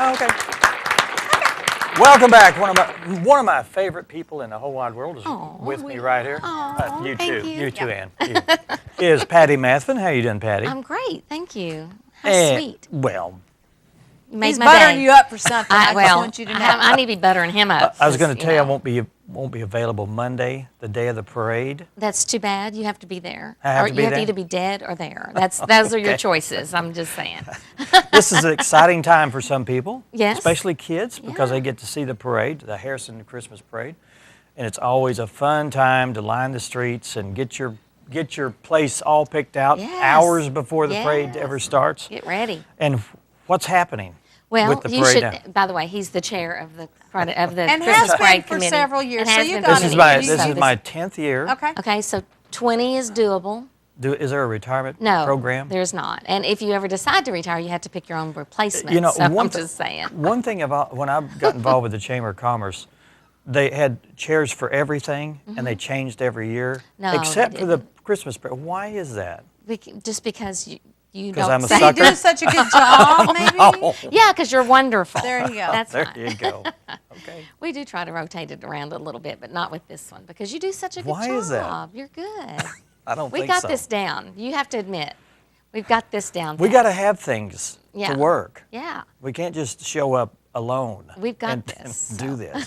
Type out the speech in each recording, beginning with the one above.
Okay. Welcome back. One of my favorite people in the whole wide world is with me right here. You too. You too, Ann. Is Patty Methvin. How you doing, Patty? I'm great, thank you. How sweet. Well, he's buttering you up for something. I just want you to know. I need to be buttering him up. I was going to tell you I won't be available Monday, the day of the parade. That's too bad. You have to be there. I have to be there? You have to either be dead or there. Those are your choices. I'm just saying. This is an exciting time for some people, yes, especially kids, because they get to see the parade, the Harrison Christmas Parade, and it's always a fun time to line the streets and get your place all picked out hours before the parade ever starts. Get ready. And what's happening? Well, with the you parade should. now? By the way, he's the chair of the and Christmas has Parade been Committee. for several years. So you This is my 10th year. Okay. Okay, so 20 is doable. Is there a retirement No, program? there's not. And if you ever decide to retire, you have to pick your own replacement. You know, so I'm just saying. One thing about when I got involved with the Chamber of Commerce, they had chairs for everything, and they changed every year, except for the Christmas parade. Why is that? Just because you Because don't I'm a say. sucker? You do such a good job, maybe? No. Yeah, because you're wonderful. There you go. That's There fine. you go. Okay. We do try to rotate it around a little bit, but not with this one because you do such a good job. Why is that? You're good. I don't We think got so. this down. You have to admit, we've got this down. We got to have things Yeah. to work. Yeah. We can't just show up alone. We've got and this, do this.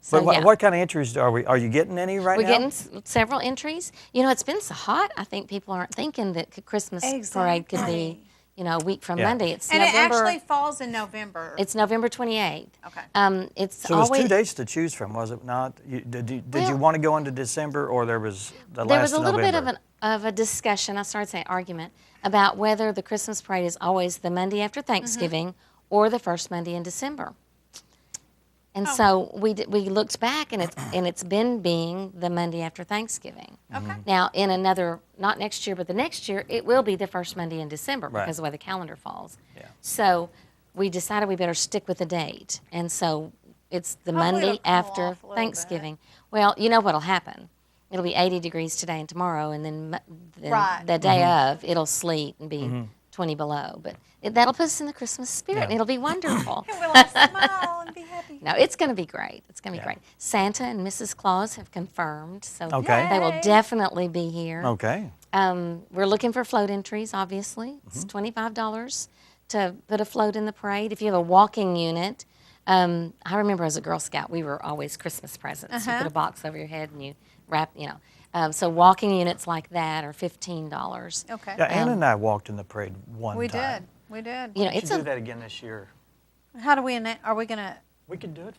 So, But yeah. what kind of entries are you getting any right We're now? getting several entries. You know, it's been so hot. I think people aren't thinking that Christmas parade could be, a week from Monday. It's and November. it actually falls in November. It's November 28th. Okay. It's So always, it was 2 days to choose from, was it not? Did you want to go into December, or there was the There last was a little November? bit of a discussion. I started saying argument about whether the Christmas parade is always the Monday after Thanksgiving or the first Monday in December. And so we looked back, and it's been being the Monday after Thanksgiving. Okay. Now, in another, not next year, but the next year, it will be the first Monday in December because of the way the calendar falls. Yeah. So we decided we better stick with the date. And so it's the Hopefully Monday it'll cool after off a little Thanksgiving. Well, you know what'll happen. It'll be 80 degrees today and tomorrow, and then the day of, it'll sleet and be 20 below. But that'll put us in the Christmas spirit, and it'll be wonderful. And we'll all smile and be happy. No, it's going to be great. It's going to be great. Santa and Mrs. Claus have confirmed, so Okay. they will definitely be here. Okay. We're looking for float entries, obviously. It's $25 to put a float in the parade. If you have a walking unit, I remember as a Girl Scout, we were always Christmas presents. You put a box over your head and you wrap, so walking units like that are $15. Okay. Yeah, Anna and I walked in the parade one time. We did. You know, We it's should do that again this year. How do are we going to? We could do it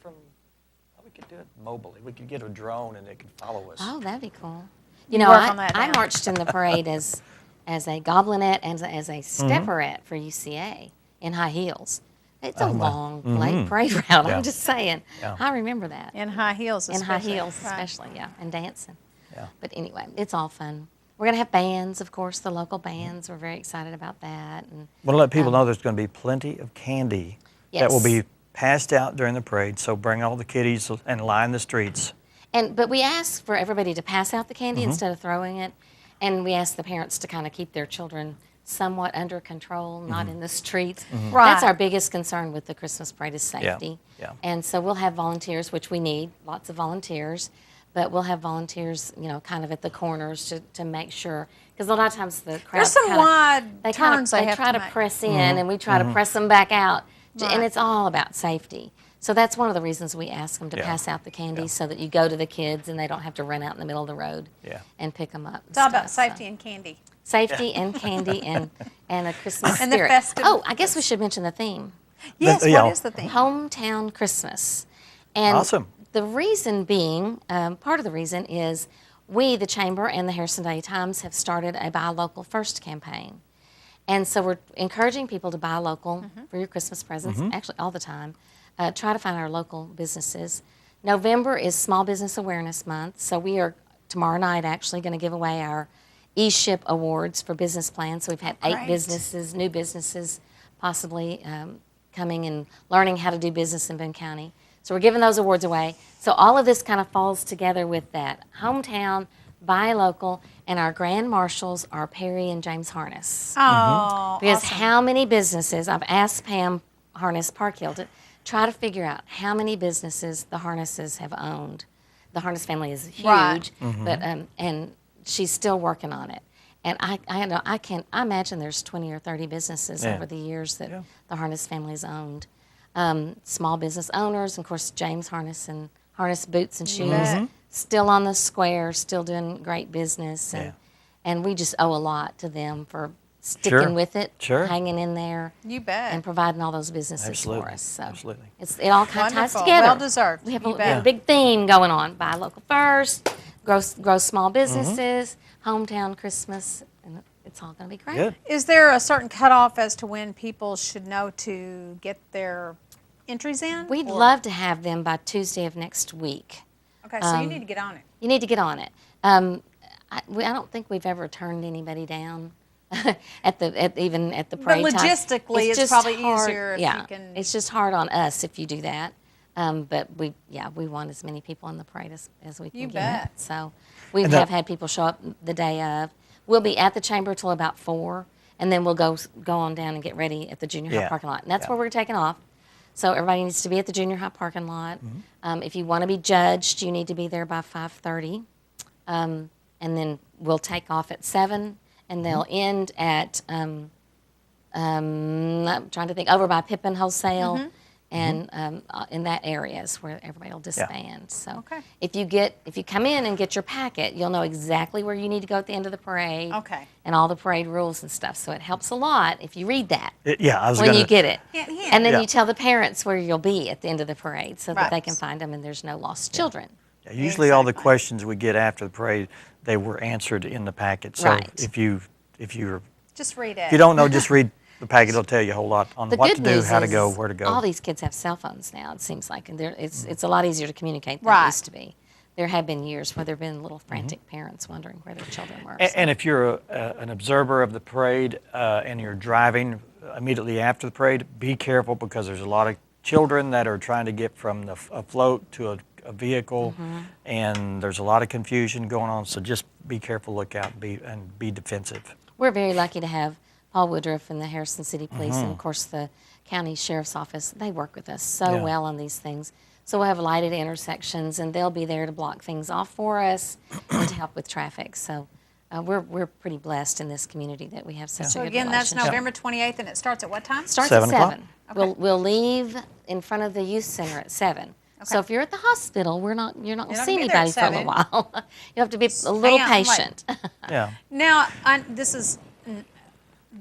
mobily. We could get a drone and it could follow us. Oh, that'd be cool. Work on that I now. marched in the parade as a goblinette and as a stepperette for UCA in high heels. It's a long, late parade route. Yeah. I'm just saying. Yeah. I remember that. In high heels, In especially. high heels, Right. especially, and dancing. Yeah. But anyway, it's all fun. We're going to have bands, of course, the local bands. We're very excited about that. And Want to let people know there's going to be plenty of candy that will be passed out during the parade. So bring all the kiddies and line the streets. but we ask for everybody to pass out the candy instead of throwing it, and we ask the parents to kind of keep their children somewhat under control, not in the streets. Right. That's our biggest concern with the Christmas parade is safety. Yeah. And so we'll have volunteers, which we need, lots of volunteers, but we'll have volunteers, kind of at the corners to make sure, because a lot of times the crowd There's some wide turns they have try to to make. press in, and we try to press them back out, and it's all about safety. So that's one of the reasons we ask them to pass out the candy so that you go to the kids and they don't have to run out in the middle of the road and pick them up. It's all about safety and candy. Safety and candy and a Christmas And the spirit. festive- Oh, I guess we should mention the theme. Yes, what is the theme? Hometown Christmas. And Awesome. the reason being, part of the reason is we, the Chamber and the Harrison Daily Times, have started a Buy Local First campaign. And so we're encouraging people to buy local for your Christmas presents, actually all the time. Try to find our local businesses. November is Small Business Awareness Month, so we are tomorrow night actually going to give away our eShip Awards for business plans. So we've had 8 businesses, new businesses, possibly coming and learning how to do business in Boone County. So we're giving those awards away. So all of this kind of falls together with that. Hometown, buy local, and our grand marshals are Perry and James Harness. Oh, Because awesome. how many businesses, I've asked Pam Harness Park Hill to try to figure out how many businesses the Harnesses have owned. The Harness family is huge, Right. but and she's still working on it. And I imagine there's 20 or 30 businesses over the years that the Harness family's owned. Small business owners, and of course James Harness and Harness Boots and Shoes, still on the square, still doing great business, and we just owe a lot to them for sticking with it, hanging in there, you bet, and providing all those businesses for us. So absolutely, it all kind of ties together. Well deserved. We have a big theme going on: buy local first, grow small businesses, hometown Christmas, and it's all going to be great. Good. Is there a certain cutoff as to when people should know to get their entries in? We'd love to have them by Tuesday of next week. Okay, so you need to get on it. You need to get on it. I don't think we've ever turned anybody down even at the parade But time. logistically, it's probably easier if you can. It's just hard on us if you do that. But we want as many people in the parade as we can You get. bet. So we have had people show up the day of. We'll be at the chamber till about 4, and then we'll go on down and get ready at the junior high parking lot. And that's where we're taking off. So everybody needs to be at the junior high parking lot. If you want to be judged, you need to be there by 5:30. And then we'll take off at 7, and they'll end at, I'm trying to think, over by Pippin Wholesale, and in that area is where everybody will disband. So if you come in and get your packet, you'll know exactly where you need to go at the end of the parade. Okay. And all the parade rules and stuff. So it helps a lot if you read that. When you get it. And then Yeah. you tell the parents where you'll be at the end of the parade so that they can find them and there's no lost children. Yeah, usually all the questions we get after the parade, they were answered in the packet. So if you're Just read it. if you don't know, just read the packet. It'll tell you a whole lot on The what good to do, news how to is go, where to go. all these kids have cell phones now, it seems like, and it's a lot easier to communicate than it used to be. There have been years where there have been little frantic parents wondering where their children were. And if you're an observer of the parade and you're driving immediately after the parade, be careful because there's a lot of children that are trying to get from a float to a vehicle, and there's a lot of confusion going on. So just be careful, look out, and be defensive. We're very lucky to have Paul Woodruff and the Harrison City Police and, of course, the county sheriff's office. They work with us so well on these things. So we'll have lighted intersections, and they'll be there to block things off for us and to help with traffic. So we're pretty blessed in this community that we have such a good again, that's relationship. November 28th, and it starts at what time? Starts 7 at o'clock. 7. Okay. We'll leave in front of the youth center at 7. So if you're at the hospital, you're not going to see anybody for a little while. You have to be a little patient. Now, this is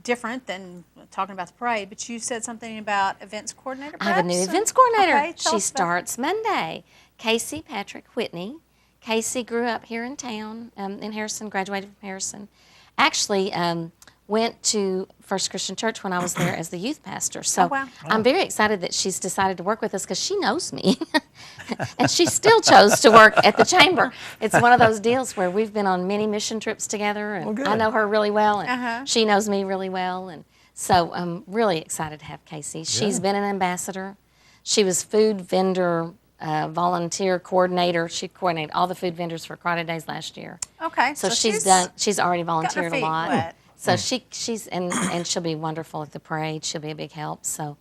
different than talking about the parade, but you said something about events coordinator, I have a new perhaps? events coordinator. Okay, tell She us about starts Monday. Casey Patrick Whitney. Casey grew up here in town, in Harrison, graduated from Harrison. Actually, went to First Christian Church when I was there as the youth pastor. So I'm very excited that she's decided to work with us because she knows me. And she still chose to work at the chamber. It's one of those deals where we've been on many mission trips together, and I know her really well, and she knows me really well. And so I'm really excited to have Casey. She's been an ambassador. She was food vendor volunteer coordinator. She coordinated all the food vendors for Karate Days last year. Okay. So she's already volunteered a lot. Wet. So she's and she'll be wonderful at the parade. She'll be a big help. So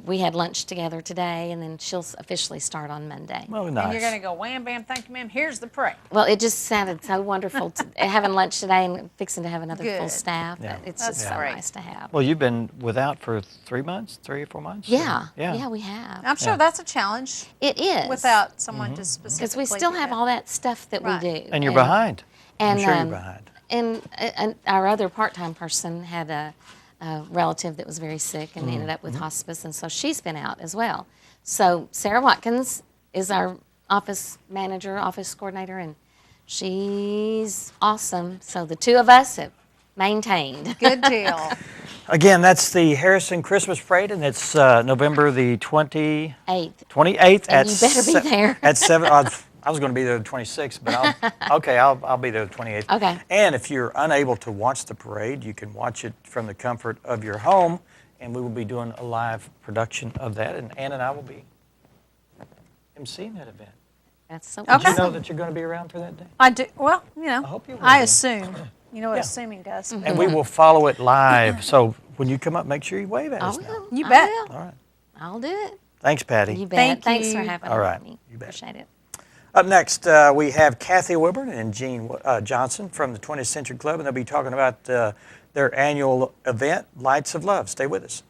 we had lunch together today, and then she'll officially start on Monday. Well, nice. And you're going to go, wham, bam, thank you, ma'am, here's the parade. Well, it just sounded so wonderful having lunch today and fixing to have another full Good. staff. Yeah. It's just so nice to have. Well, you've been without for 3 months, 3 or 4 months? Yeah, Yeah. we have. I'm sure that's a challenge It is. without someone to specifically because we still do have that. all that stuff that we do. And you're behind. And, I'm sure you're behind. And our other part-time person had a relative that was very sick and ended up with hospice, and so she's been out as well. So Sarah Watkins is our office manager, office coordinator, and she's awesome. So the two of us have maintained. Good deal. Again, that's the Harrison Christmas Parade, and it's November the 28th And at you better be there. at 7. I was going to be there the 26th, but I'll be there the 28th. Okay. And if you're unable to watch the parade, you can watch it from the comfort of your home, and we will be doing a live production of that, and Ann and I will be emceeing that event. That's so Did you awesome. know that you're going to be around for that day? I do. Well, you know, I hope you will I be. assume. You know what Yeah. assuming does. And we will follow it live, so when you come up, make sure you wave at us now. You bet. I will. All right. I'll do it. Thanks, Patty. You bet. Thank Thanks you. for having All right. me. You bet. Appreciate it. Up next, we have Kathy Wilburn and Jean Johnson from the 20th Century Club, and they'll be talking about their annual event, Lights of Love. Stay with us.